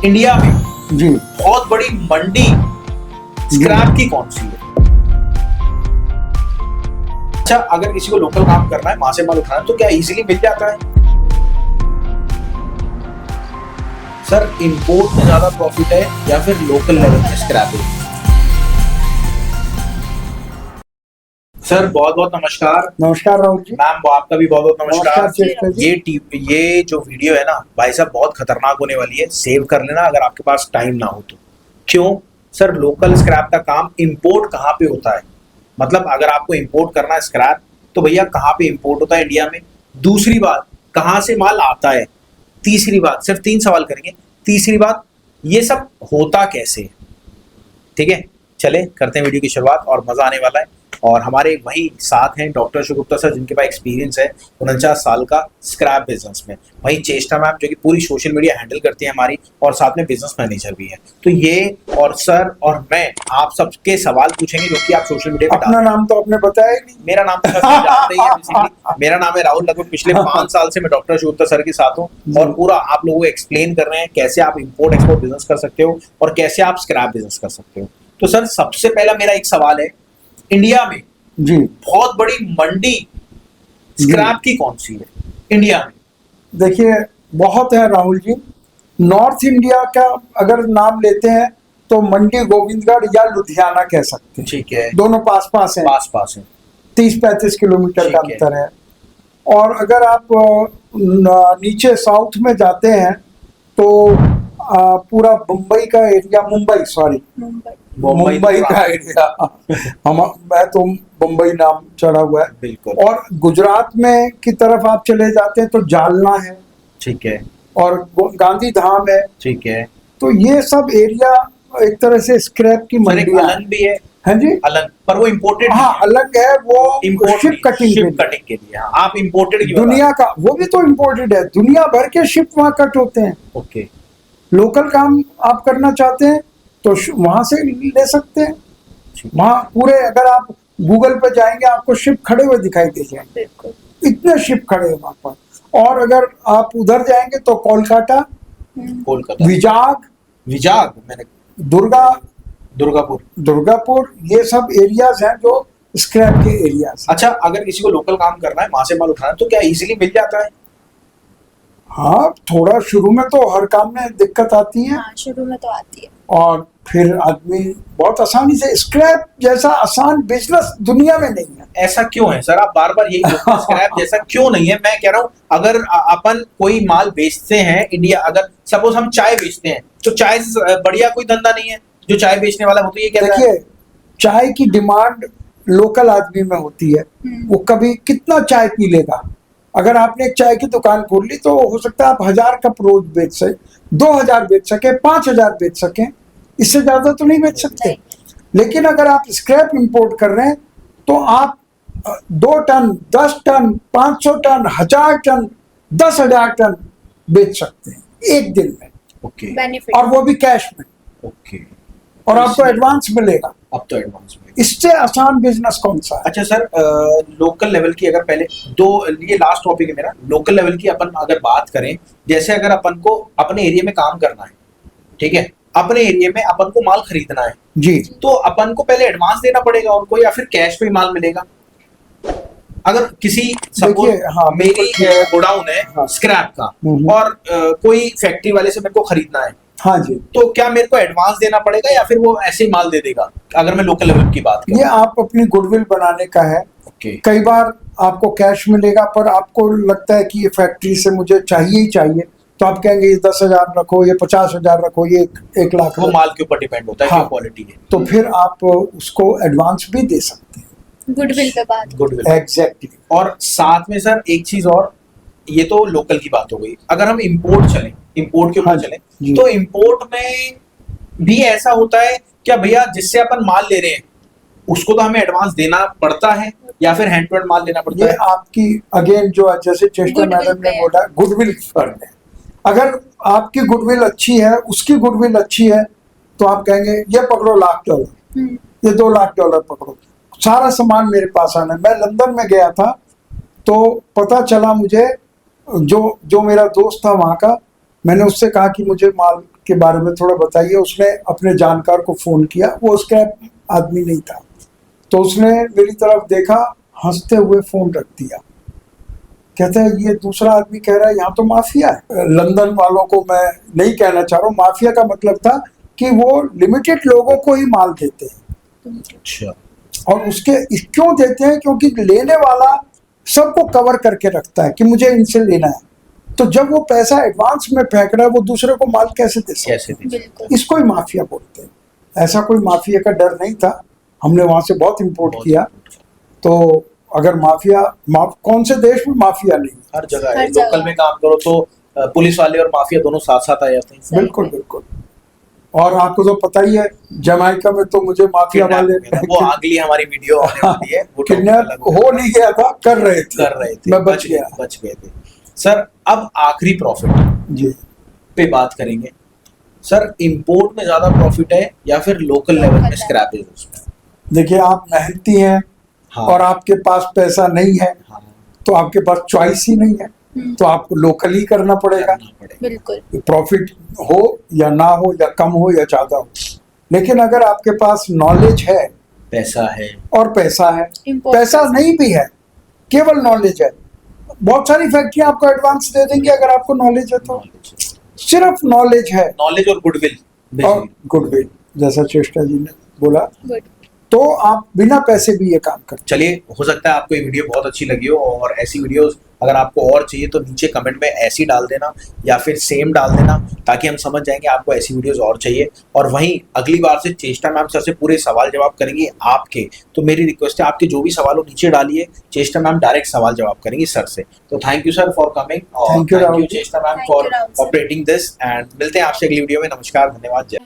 India में जी बहुत बड़ी मंडी स्क्रैप की कौन सी है? अच्छा, अगर किसी को लोकल काम करना है, वहां से माल उठाना है, तो क्या इजीली मिल जाता है? सर, इंपोर्ट में ज्यादा प्रॉफिट है या फिर लोकल लेवल में स्क्रैप है? सर, बहुत बहुत नमस्कार। नमस्कार राहुल जी। मैम, आपका भी बहुत बहुत नमस्कार। नमस्कार जी। ये जो वीडियो है ना भाई साहब, बहुत खतरनाक होने वाली है। सेव कर लेना अगर आपके पास टाइम ना हो तो। क्यों? सर, लोकल स्क्रैप का काम इंपोर्ट कहाँ पे होता है? मतलब अगर आपको इंपोर्ट करना है स्क्रैप, तो भैया कहाँ पे इंपोर्ट होता है इंडिया में? दूसरी बात, कहाँ से माल आता है? तीसरी बात, सिर्फ 3 सवाल करेंगे। तीसरी बात, ये सब होता कैसे? ठीक है, चले करते हैं वीडियो की शुरुआत और मजा आने वाला है। और हमारे वही साथ हैं डॉक्टर शिवगुप्ता सर, जिनके पास एक्सपीरियंस है 49 साल का स्क्रैप बिजनेस में। वही चेष्टा मैम, जो कि पूरी सोशल मीडिया हैंडल करती है हमारी, और साथ में बिजनेस मैनेजर भी है। तो ये और सर और मैं आप सबके सवाल पूछेंगे जो कि आप सोशल मीडिया पे। अपना नाम तो आपने बताया नहीं। मेरा नाम तो सर जानते ही है बेसिकली। मेरा नाम है राहुल। लगभग पिछले 5 साल से मैं डॉक्टर शिवगुप्ता सर के साथ हूँ और पूरा आप लोगों को एक्सप्लेन कर रहे हैं कैसे आप इंपोर्ट एक्सपोर्ट बिजनेस कर सकते हो और कैसे आप स्क्रैप बिजनेस कर सकते हो। तो सर, सबसे पहला मेरा एक सवाल है, इंडिया में जी बहुत बड़ी मंडी स्क्रैप की कौन सी है इंडिया में? देखिए, बहुत है राहुल जी। नॉर्थ इंडिया का अगर नाम लेते हैं तो मंडी गोविंदगढ़ या लुधियाना कह सकते हैं। ठीक है, दोनों पास पास हैं, पास पास है। 30-35 किलोमीटर का ठीक है। अंतर है। और अगर आप नीचे साउथ में जाते हैं तो पूरा मुंबई का एरिया, मुंबई का एरिया मैं तो मुंबई नाम चढ़ा हुआ है। बिल्कुल। और गुजरात में की तरफ आप चले जाते हैं तो जालना है, ठीक है, और गांधी धाम है। ठीक है। तो ये सब एरिया एक तरह से स्क्रैप की सर, एक मंडियां अलग भी है। हैं जी। अलग, पर वो इम्पोर्टेड हाँ, अलग है वो शिप कटिंग के लिए। हाँ, आप इम्पोर्टेड की दुनिया का, वो भी तो इम्पोर्टेड है। दुनिया भर के शिप वहाँ कट होते हैं। ओके। लोकल काम आप करना चाहते हैं तो वहां से ले सकते हैं। वहाँ पूरे, अगर आप गूगल पे जाएंगे आपको शिप खड़े हुए दिखाई दे जाएंगे, इतने शिप खड़े हैं वहां पर। और अगर आप उधर जाएंगे तो कोलकाता, विजाग मैंने दुर्गापुर, ये सब एरियाज हैं जो स्क्रैप के एरियाज। अच्छा, अगर किसी को लोकल काम करना है, वहां से माल उठाना है, तो क्या इजीली मिल जाता है? हाँ, थोड़ा शुरू में तो हर काम में दिक्कत आती है। हाँ, शुरू में तो आती है, और फिर आदमी बहुत आसानी से, स्क्रैप जैसा आसान बिजनेस दुनिया में नहीं है। ऐसा क्यों है सर? आप बार बार यही बोलते हैं, स्क्रैप जैसा क्यों नहीं है? मैं कह रहा हूँ, अगर अपन कोई माल बेचते हैं इंडिया, अगर सपोज हम चाय बेचते हैं, तो चाय से बढ़िया कोई धंधा नहीं है जो चाय बेचने वाला हो। तो ये कहता है, देखिए, चाय की डिमांड लोकल आदमी में होती है। वो कभी कितना चाय पी लेगा। अगर आपने एक चाय की दुकान खोल ली तो हो सकता है आप 1000 कप रोज बेच सके, 2000 बेच सके, 5000 बेच सके, इससे ज्यादा तो नहीं बेच सकते। लेकिन अगर आप स्क्रैप इंपोर्ट कर रहे हैं तो आप 2 ton, 10 ton, 500 ton, 1000 ton, 10,000 ton बेच सकते हैं एक दिन में। ओके। बेनिफिट, और वो भी कैश में। ओके। और आपको एडवांस मिलेगा। अब तो एडवांस में। इससे आसान बिजनेस कौन सा है? अच्छा सर, लोकल लेवल की अगर पहले दो, ये लास्ट टॉपिक है मेरा। लोकल लेवल की अपन अगर बात करें, जैसे अगर अपन को अपने एरिया में काम करना है, ठीक है, अपने एरिया में अपन को माल खरीदना है जी, तो अपन को पहले एडवांस देना पड़ेगा उनको, या फिर कैश पे माल मिलेगा? अगर किसी देखिए, हाँ, मेरी गोडाउन है, हाँ, स्क्रैप का, और कोई फैक्ट्री वाले से मेरे को खरीदना है, हाँ जी, तो क्या मेरे को एडवांस देना पड़ेगा या फिर वो ऐसे ही माल दे देगा? अगर मैं लोकल लेवल की बात करूं, ये आप अपनी गुडविल बनाने का है। ओके। कई बार आपको कैश मिलेगा, पर आपको लगता है कि ये फैक्ट्री से मुझे चाहिए ही चाहिए, तो आप कहेंगे ये 10,000 रखो, ये 50,000 रखो, ये 1 लाख। वो माल के ऊपर डिपेंड होता है, हाँ, क्या क्वालिटी है। तो फिर आप उसको एडवांस भी दे सकते हैं। गुडविल पे बात। Goodwill, exactly. और साथ में सर एक चीज और, ये तो लोकल की बात हो गई। अगर हम इंपोर्ट चलें, इंपोर्ट के ऊपर चलें, तो इंपोर्ट में भी ऐसा होता है क्या भैया, जिससे अपन माल ले रहे हैं उसको तो हमें एडवांस देना पड़ता है या फिर हैंड टू हैंड माल देना पड़ता ये है? आपकी अगेन जो जैसे चेस्टर मैडम ने बोला, गुडविल पर है। अगर आपकी गुडविल अच्छी है, उसकी गुडविल अच्छी है, तो आप कहेंगे ये पकड़ो $1,00,000, ये $2,00,000 पकड़ो, सारा सामान मेरे पास आना है। मैं लंदन में गया था तो पता चला मुझे, जो मेरा दोस्त था वहाँ का, मैंने उससे कहा कि मुझे माल के बारे में थोड़ा बताइए। उसने अपने जानकार को फोन किया, वो स्क्रैप आदमी नहीं था, तो उसने मेरी तरफ देखा, हंसते हुए फोन रख दिया। कहता है ये दूसरा आदमी कह रहा है यहाँ तो माफिया है। लंदन वालों को मैं नहीं कहना चाह रहा हूँ, माफिया का मतलब था कि वो लिमिटेड लोगों को ही माल देते हैं। अच्छा। और उसके क्यों देते हैं? क्योंकि लेने वाला सबको कवर करके रखता है कि मुझे इनसे लेना है, तो जब वो पैसा एडवांस में फेंक रहा है वो दूसरे को माल कैसे दे सकता कैसे है? दे? बिल्कुल। इसको ही माफिया बोलते हैं। ऐसा कोई माफिया का डर नहीं था, हमने वहां से बहुत इंपोर्ट किया। तो अगर माफिया कौन से देश में माफिया नहीं? हर जगह है। हर जगह। लोकल में काम करो तो पुलिस वाले और माफिया दोनों साथ साथ आ जाते हैं। सही बिल्कुल में। बिल्कुल। और आपको तो पता ही है, जमाइका में तो मुझे माफिया वाले वो अगली हमारी वीडियो आने वाली है, वो किडनैप हो नहीं गया था, कर रहे थे, मैं बच गया। बच गए थे। सर अब आखिरी प्रॉफिट जी, पे बात करेंगे। सर इंपोर्ट में ज्यादा प्रॉफिट है या फिर लोकल लेवल में स्क्रैपेज उसमें? देखिए आप मेहनती हैं हाँ। और आपके पास पैसा नहीं है, हाँ, तो आपके पास चॉइस ही नहीं है, तो आपको लोकल ही करना पड़ेगा। करना पड़ेगा। बिल्कुल। प्रॉफिट हो या ना हो, या कम हो या ज्यादा हो, लेकिन अगर आपके पास नॉलेज है पैसा है और पैसा है, Import पैसा नहीं भी है, केवल नॉलेज है, बहुत सारी फैक्ट्रियां आपको एडवांस दे देंगी अगर आपको नॉलेज है तो। सिर्फ नॉलेज है नॉलेज और गुडविल। और गुडविल, जैसा चेष्टा जी ने बोला, गुड। तो आप बिना पैसे भी ये काम कर। चलिए, हो सकता है आपको ये वीडियो बहुत अच्छी लगी हो, और ऐसी वीडियोस अगर आपको और चाहिए तो नीचे कमेंट में ऐसी डाल देना या फिर सेम डाल देना, ताकि हम समझ जाएंगे आपको ऐसी वीडियोस और चाहिए। और वहीं अगली बार से चेष्टा मैम सर से पूरे सवाल जवाब करेंगे आपके। तो मेरी रिक्वेस्ट है, आपके जो भी सवाल हो नीचे डालिए, चेष्टा मैम डायरेक्ट सवाल जवाब करेंगी सर से। तो thank you sir for coming, और Thank you, thank you Rahul. Cheshta ma'am Thank for you, Rahul sir. Operating this, and मिलते हैं आपसे अगली वीडियो में। नमस्कार, धन्यवाद, जय।